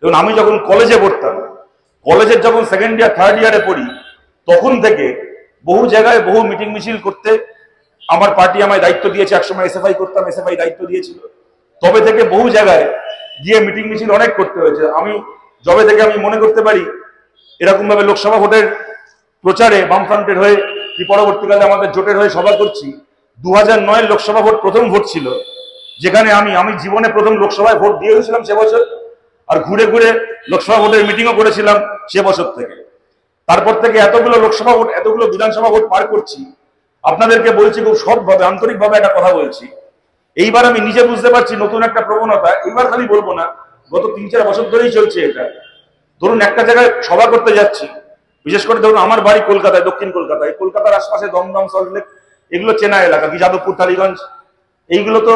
এবং আমি যখন কলেজে পড়তাম, কলেজের যখন সেকেন্ড ইয়ার থার্ড ইয়ারে পড়ি, তখন থেকে বহু জায়গায় বহু মিটিং মিছিল করতে আমার পার্টি আমায় দায়িত্ব দিয়েছে। একসময় এসএফআই করতাম, এসএফআই দায়িত্ব দিয়েছিল। তবে থেকে বহু জায়গায় গিয়ে মিটিং মিছিল অনেক করতে হয়েছে। আমি যবে থেকে আমি মনে করতে পারি এরকম ভাবে লোকসভা ভোটের প্রচারে বামফ্রন্টের হয়ে কি পরবর্তীকালে আমাদের জোটের হয়ে সভা করছি। 2009 লোকসভা ভোট প্রথম ভোট ছিল, যেখানে আমি জীবনে প্রথম লোকসভায় ভোট দিয়ে হয়েছিলাম সে বছর, আর ঘুরে ঘুরে লোকসভা ভোটের মিটিংও করেছিলাম সে বছর থেকে। তারপর থেকে এতগুলো লোকসভা ভোট, এতগুলো বিধানসভা ভোট পার করছি। আপনাদেরকে বলছি খুব সৎভাবে, আন্তরিকভাবে একটা কথা বলছি, এইবার আমি নিজে বুঝতে পারছি নতুন একটা প্রবণতা। এইবার খালি বলবো না, গত 3-4 বছর ধরেই চলছে এটা। ধরুন একটা জায়গায় সভা করতে যাচ্ছি, বিশেষ করে ধরুন আমার বাড়ি কলকাতায়, দক্ষিণ কলকাতায়। কলকাতার আশপাশে দমদম, সল্টলেক এগুলো চেনা এলাকা, কি যাদবপুর, টালিগঞ্জ, এইগুলো তো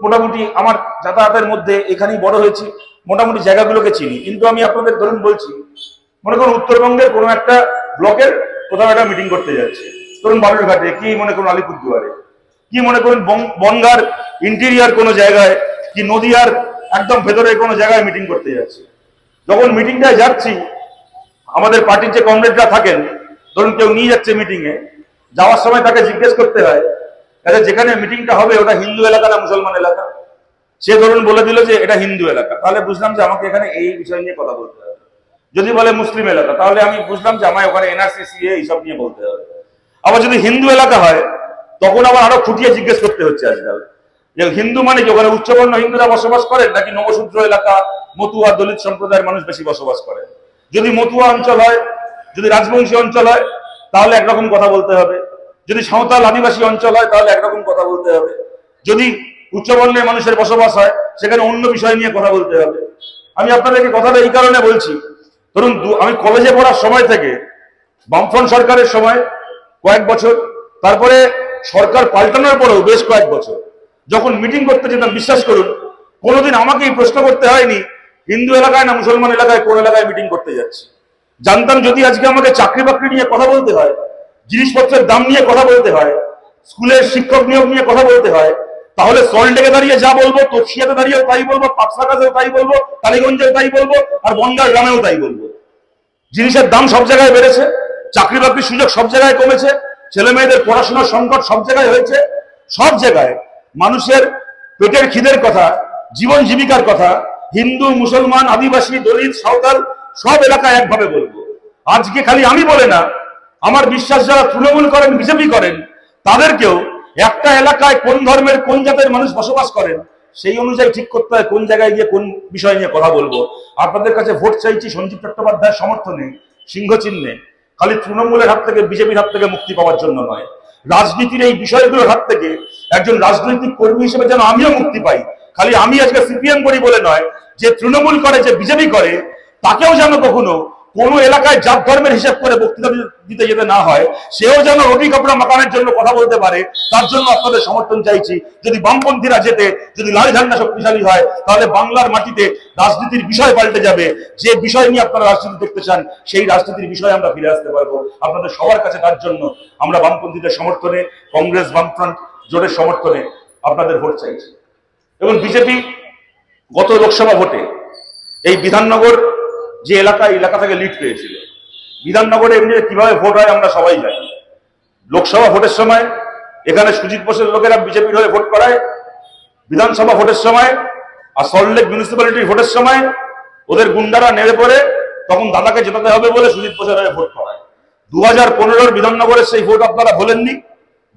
মোটামুটি আমার যাতায়াতের মধ্যে, এখানেই বড় হয়েছি, মোটামুটি জায়গাগুলোকে চিনি। কিন্তু আমি আপনাদের ধরুন বলছি, মনে করুন উত্তরবঙ্গের কোনো একটা ব্লকের কোথাও একটা মিটিং করতে যাচ্ছে, ধরুন বালুরঘাটে, কি মনে করুন আলিপুরদুয়ারে, কি মনে করুন বনগাঁর ইন্টেরিয়ার কোনো জায়গায়, কি নদিয়ার একদম ভেতরে কোনো জায়গায় মিটিং করতে যাচ্ছে। যখন মিটিংটায় যাচ্ছি, আমাদের পার্টির যে কমরেডরা থাকেন, ধরুন কেউ নিয়ে যাচ্ছে মিটিংয়ে, যাওয়ার সময় তাকে জিজ্ঞেস করতে হয় যেখানে মিটিংটা হবে ওটা হিন্দু এলাকা না মুসলমান এলাকা। সে ধরুন বলে দিল যে এটা হিন্দু এলাকা, তাহলে বুঝলাম যে আমাকে এখানে এই বিষয় নিয়ে কথা বলতে হবে। যদি বলে মুসলিম এলাকা, তাহলে আমি বুঝলাম যে আমায় ওখানে এনআরসি, সিএ এইসব নিয়ে বলতে হবে। আবার যদি হিন্দু এলাকা হয়, তখন আবার আরো খুঁটিয়ে জিজ্ঞেস করতে হচ্ছে আজকাল যে হিন্দু মানে কি ওখানে উচ্চবর্ণ হিন্দুরা বসবাস করেন, নাকি নবশূদ্র এলাকা, মতুয়া, দলিত সম্প্রদায়ের মানুষ বেশি বসবাস করে। যদি মতুয়া অঞ্চল হয়, যদি রাজবংশী অঞ্চল হয়, তাহলে একরকম কথা বলতে হবে। যদি সাঁওতাল আদিবাসী অঞ্চল হয়, তাহলে একরকম কথা বলতে হবে। যদি উচ্চবর্ণের মানুষের বসবাস হয়, সেখানে অন্য বিষয় নিয়ে কথা বলতে হবে। আমি আপনাদেরকে কথাটা এই কারণে বলছি, ধরুন আমি কলেজে পড়ার সময় থেকে বামফ্রন্ট সরকারের সময় কয়েক বছর, তারপরে সরকার পাল্টানোর পরেও বেশ কয়েক বছর যখন মিটিং করতে যেতাম, বিশ্বাস করুন কোনোদিন আমাকে এই প্রশ্ন করতে হয়নি হিন্দু এলাকায় না মুসলমান এলাকায়, কোন এলাকায় মিটিং করতে যাচ্ছি। জানতাম যদি আজকে আমাকে চাকরি বাকরি নিয়ে কথা বলতে হয়, জিনিসপত্রের দাম নিয়ে কথা বলতে হয়, স্কুলের শিক্ষক নিয়োগ নিয়ে কথা বলতে হয়, তাহলে সল্টলেকে দাঁড়িয়ে যা বলবো, তপসিয়াতে দাঁড়িয়েও তাই বলবো, পাকসাকাতেও তাই বলবো, টালিগঞ্জেও তাই বলবো, আর বনগাঁর গ্রামেও তাই বলবো। জিনিসের দাম সব জায়গায় বেড়েছে, চাকরি বাকরির সুযোগ সব জায়গায় কমেছে, ছেলে মেয়েদের পড়াশোনার সংকট সব জায়গায় হয়েছে। সব জায়গায় মানুষের পেটের খিদের কথা, জীবন জীবিকার কথা হিন্দু, মুসলমান, আদিবাসী, দলিত, সাঁওতাল সব এলাকায় একভাবে বলবো। আজকে খালি আমি বলে না, আমার বিশ্বাস যারা তৃণমূল করেন, বিজেপি করেন, তাদেরকেও একটা এলাকায় কোন ধর্মের, কোন জাতের মানুষ বসবাস করেন, সেই অনুযায়ী ঠিক করতে হয় কোন জায়গায় গিয়ে কোন বিষয় নিয়ে কথা বলবো। আপনাদের কাছে ভোট চাইছি সঞ্জীব চট্টোপাধ্যায়ের সমর্থনে, সিংহ চিহ্নে, খালি তৃণমূলের হাত থেকে, বিজেপির হাত থেকে মুক্তি পাওয়ার জন্য নয়, রাজনীতির এই বিষয়গুলোর হাত থেকে একজন রাজনৈতিক কর্মী হিসেবে যেন আমিও মুক্তি পাই। খালি আমি আজকে সিপিএম করি বলে নয়, যে তৃণমূল করে, যে বিজেপি করে, তাকেও যেন কখনো কোনো এলাকায় জাত ধর্মের হিসাব করে বক্তৃতা দিতে যেতে না হয়, সেও যেন রুটি কাপড়া মাকানের জন্য কথা বলতে পারে। তার জন্য আপনাদের সমর্থন চাইছি। যদি বামপন্থীরা যেতে, যদি লাল ঝান্ডা শক্তিশালী হয়, তাহলে বাংলার মাটিতে রাজনীতির বিষয় পাল্টে যাবে। যে বিষয় নিয়ে আপনারা রাজনীতি দেখতে চান, সেই রাজনীতির বিষয়ে আমরা ফিরে আসতে পারবো আপনাদের সবার কাছে। তার জন্য আমরা বামপন্থীদের সমর্থনে, কংগ্রেস বামফ্রন্ট জোটের সমর্থনে আপনাদের ভোট চাইছি। এবং বিজেপি গত লোকসভা ভোটে এই বিধাননগর যে এলাকা থেকে লিড পেয়েছিল, বিধাননগরে এমনি কিভাবে ভোট হয় আমরা সবাই জানি। লোকসভা ভোটের সময় এখানে সুজিত বোসের লোকেরা বিজেপির হয়ে ভোট করায়, বিধানসভা ভোটের সময় আর সল্টলেক মিউনিসিপ্যালিটির ভোটের সময় ওদের গুন্ডারা নেড়ে পড়ে, তখন দাদাকে জেতাতে হবে বলে সুজিত বোসের হয়ে ভোট করায়। 2015 বিধাননগরের সেই ভোট আপনারা ভোলেননি।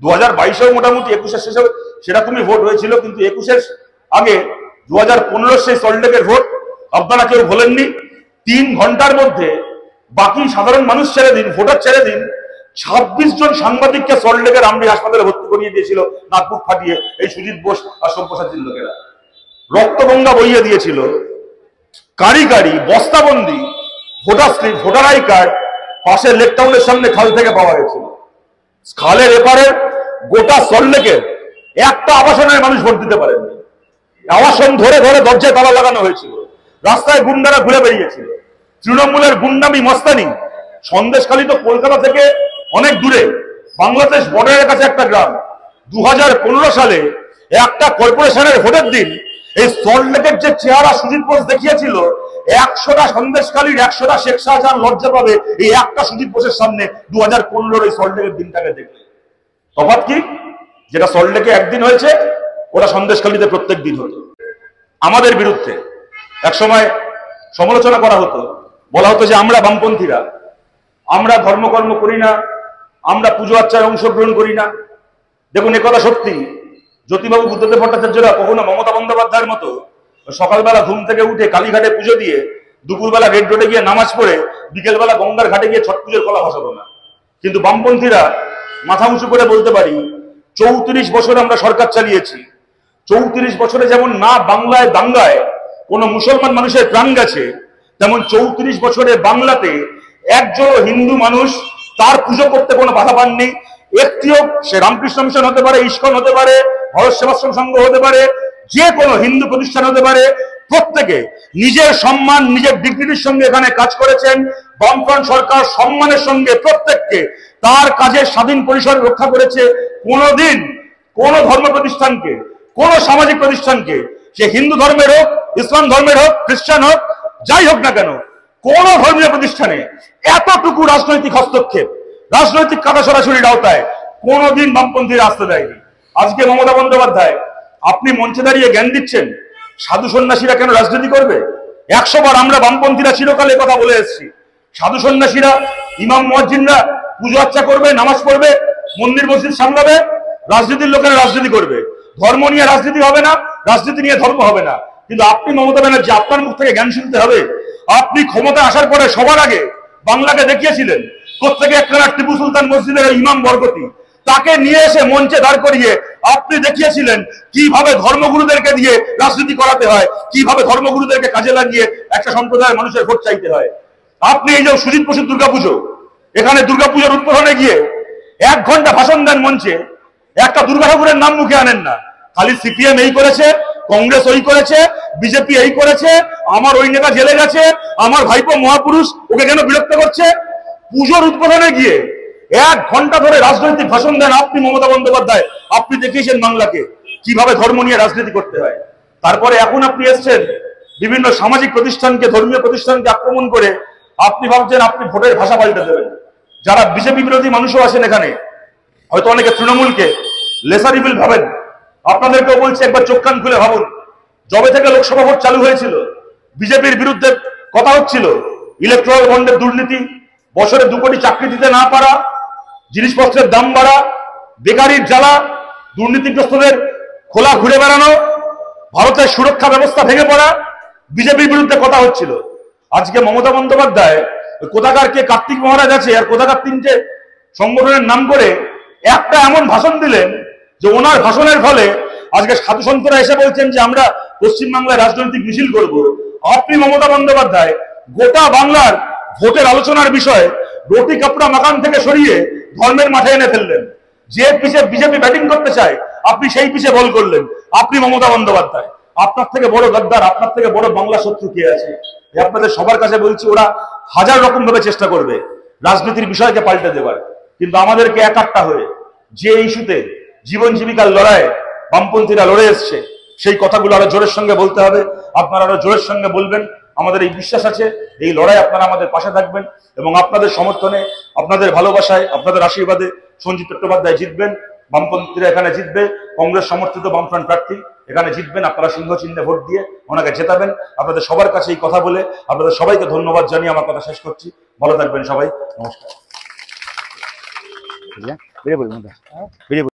2022-এও মোটামুটি 21-এর শেষে সেরকমই ভোট হয়েছিল, কিন্তু 21-এর আগে 2015 সেই সল্টলেকের ভোট আপনারা কেউ ভোলেননি। 3 ঘন্টার মধ্যে বাকি সাধারণ মানুষ ছেড়ে দিন, ভোটার ছেড়ে দিন, 26 জন সাংবাদিককে সল্টলেকের আমরি হাসপাতালে ভর্তি করিয়ে দিয়েছিল নাকবুক ফাটিয়ে এই সুজিত বোস আর সব্যসাচীর লোকেরা। রক্তগঙ্গা বইয়ে দিয়েছিল। কারি কারি বস্তাবন্দি voter slip, voter I card পাশে লেক টাউনের সামনে খাল থেকে পাওয়া গেছিল। খালের এপারে গোটা সল্টলেকের একটা আবাসনের মানুষ ভোট দিতে পারেননি। আবাসন ধরে ধরে দরজায় তালা লাগানো হয়েছিল, রাস্তায় গুন্ডারা ঘুরে বেরিয়েছিল। তৃণমূলের গুন্ডামি মস্তানি। সন্দেশখালী তো কলকাতা থেকে অনেক দূরে, বাংলাদেশ বর্ডারের কাছে একটা গ্রাম। 2015 সালে একটা কর্পোরেশনের ভোটের দিন এই সল্টলেকের যে চেহারা সুজিত বোস দেখিয়েছিল, 100টা সন্দেশখালীর 100টা শেখ শাহজাহান লজ্জা পাবে এই একটা সুজিত বোসের সামনে 2015 এই সল্টলেকের দিনটাকে দেখলে। তফাৎ কি? যেটা সল্টলেকে একদিন হয়েছে ওটা সন্দেশখালীতে প্রত্যেক দিন হতো। আমাদের বিরুদ্ধে একসময় সমালোচনা করা হতো, বলা হতো যে আমরা বামপন্থীরা, আমরা ধর্মকর্ম করি না, আমরা পুজো আর্চায় অংশগ্রহণ করি না। দেখুন, একথা সত্যি। জ্যোতিবাবু বুদ্ধদেব ভট্টাচার্যরা কখনো মমতা বন্দ্যোপাধ্যায়ের মতো সকালবেলা ঘুম থেকে উঠে কালীঘাটে পুজো দিয়ে দুপুরবেলা রেড রোডে গিয়ে নামাজ পড়ে বিকেলবেলা গঙ্গার ঘাটে গিয়ে ছট পুজোর কলা ভাসাবো না। কিন্তু বামপন্থীরা মাথা উঁচু করে বলতে পারি 34 বছর আমরা সরকার চালিয়েছি। 34 বছরে যেমন না বাংলায় দাঙ্গায় কোনো মুসলমান মানুষের প্রাণ গেছে, তেমন 34 বছরে বাংলাতে একজন হিন্দু মানুষ তার পুজো করতে কোনো বাধা পাননি। একটিও, সে রামকৃষ্ণ মিশন হতে পারে, ইস্কন হতে পারে, ভারত সেবাশ্রম সংঘ হতে পারে, যে কোনো হিন্দু প্রতিষ্ঠান হতে পারে, প্রত্যেকে নিজের সম্মান, নিজের ডিগনিটির সঙ্গে এখানে কাজ করেছেন। বামফ্রন্ট সরকার সম্মানের সঙ্গে প্রত্যেককে তার কাজের স্বাধীন পরিসর রক্ষা করেছে। কোনোদিন কোন ধর্ম প্রতিষ্ঠানকে, কোন সামাজিক প্রতিষ্ঠানকে, সে হিন্দু ধর্মের হোক, ইসলাম ধর্মের হোক, খ্রিস্টান হোক, যাই হোক না কেন, কোন ধর্মীয় প্রতিষ্ঠানে এতটুকু রাজনৈতিক হস্তক্ষেপ, রাজনৈতিক কাটা সরাসরির আওতায় কোনোদিন বামপন্থীরা আসতে দেয়নি। আজকে মমতা বন্দ্যোপাধ্যায় আপনি মঞ্চে দাঁড়িয়ে জ্ঞান দিচ্ছেন সাধু সন্ন্যাসীরা কেন রাজনীতি করবে। 100 বার আমরা বামপন্থীরা চিরকালে কথা বলে এসেছি, সাধু সন্ন্যাসীরা, ইমাম মুয়াজ্জিনরা পুজো আর্চা করবে, নামাজ পড়বে, মন্দির মসজিদ সামলাবে, রাজনীতির লোকেরা রাজনীতি করবে। ধর্ম নিয়ে রাজনীতি হবে না, রাজনীতি নিয়ে ধর্ম হবে না। কিন্তু আপনি মমতা ব্যানার্জি, আপনার মুখ থেকে জ্ঞান শুনতে হবে। আপনি ক্ষমতা আসার পরে সবার আগে বাংলাকে দেখিয়েছিলেন কোত্থেকে একখানা টিপু সুলতান মসজিদের ইমাম বরকতি, তাকে নিয়ে এসে মঞ্চে দাঁড় করিয়ে আপনি দেখিয়েছিলেন কিভাবে ধর্মগুরুদেরকে দিয়ে রাজনীতি করাতে হয়, কিভাবে ধর্মগুরুদেরকে কাজে লাগিয়ে একটা সম্প্রদায়ের মানুষের ভোট চাইতে হয়। আপনি এই যে সুজিত বসুর দুর্গাপুজো, এখানে দুর্গাপুজোর উদ্বোধনে গিয়ে 1 ঘন্টা ভাষণ দেন মঞ্চে, একটা দুর্গা ঠাকুরের নাম মুখে আনেন না। খালি সিপিএম এই করেছে, কংগ্রেস ওই করেছে, বিজেপি এই করেছে, আমার ওই নেতা জেলে গেছে, আমার ভাইপো মহাপুরুষ, ওকে কেন বিরক্ত করছে। পুজোর উদ্বোধনে গিয়ে 1 ঘন্টা ধরে রাজনৈতিক ভাষণ দেন আপনি মমতা বন্দ্যোপাধ্যায়। আপনি দেখিয়েছেন বাংলাকে কিভাবে ধর্ম নিয়ে রাজনীতি করতে হয়। তারপরে এখন আপনি এসছেন বিভিন্ন সামাজিক প্রতিষ্ঠানকে, ধর্মীয় প্রতিষ্ঠানকে আক্রমণ করে আপনি ভাবছেন আপনি ভোটের ভাষা পাল্টে দেবেন। যারা বিজেপি বিরোধী মানুষও আছেন এখানে, হয়তো অনেকে তৃণমূলকে লেসার ইভিল ভাবেন, আপনাদেরকেও বলছে একবার চোখ কান খুলে ভাবুন। যবে থেকে লোকসভা ভোট চালু হয়েছিল, বিজেপির বিরুদ্ধে কথা হচ্ছিল ইলেকট্রাল বন্ডের দুর্নীতি, বছরে 2 কোটি চাকরি দিতে না পারা, জিনিসপত্রের দাম বাড়া, বেকারির জ্বালা, দুর্নীতিগ্রস্তদের খোলা ঘুরে বেড়ানো, ভারতের সুরক্ষা ব্যবস্থা ভেঙে পড়া, বিজেপির বিরুদ্ধে কথা হচ্ছিল। আজকে মমতা বন্দ্যোপাধ্যায় কোথাকার কে কার্তিক মহারাজ আছে আর কোথাকার 3টে সংগঠনের নাম করে একটা এমন ভাষণ দিলেন যে ওনার ভাষণের ফলে আজকে সাধু সন্তরা এসে বলছেন যে আমরা পশ্চিমবাংলায় রাজনৈতিক মিছিল করব। আপনি মমতা বন্দ্যোপাধ্যায় গোটা বাংলার ভোটের আলোচনার বিষয়ে রুটি কাপড়া মাকান থেকে সরিয়ে ধর্মের মাঠে এনে ফেললেন। যে পিছে বিজেপি ব্যাটিং করতে চায় আপনি সেই পিছে বল করলেন। আপনি মমতা বন্দ্যোপাধ্যায়, আপনার থেকে বড় গদ্দার, আপনার থেকে বড় বাংলা শত্রু কে আছে? আপনাদের সবার কাছে বলছি, ওরা 1000 রকম ভাবে চেষ্টা করবে রাজনীতির বিষয়কে পাল্টে দেওয়ার, কিন্তু আমাদেরকে একাট্টা হয়ে যে ইস্যুতে জীবন জীবিকার লড়াই বামপন্থীরা লড়ে এসছে, সেই কথাগুলো আরো জোরের সঙ্গে বলতে হবে। আপনারা আরো জোরের সঙ্গে বলবেন। আমাদের এই বিশ্বাস আছে এই লড়াই আপনারা আমাদের পাশে থাকবেন এবং আপনাদের সমর্থনে, আপনাদের ভালোবাসায়, আপনাদের আশীর্বাদে সঞ্জিত চট্টোপাধ্যায় জিতবেন। বামপন্থীরা এখানে জিতবে, কংগ্রেস সমর্থিত বামফ্রন্ট প্রার্থী এখানে জিতবেন। আপনারা সিংহ চিহ্নে ভোট দিয়ে ওনাকে জেতাবেন। আপনাদের সবার কাছে এই কথা বলে আপনাদের সবাইকে ধন্যবাদ জানিয়ে আমার কথা শেষ করছি। ভালো থাকবেন সবাই, নমস্কার।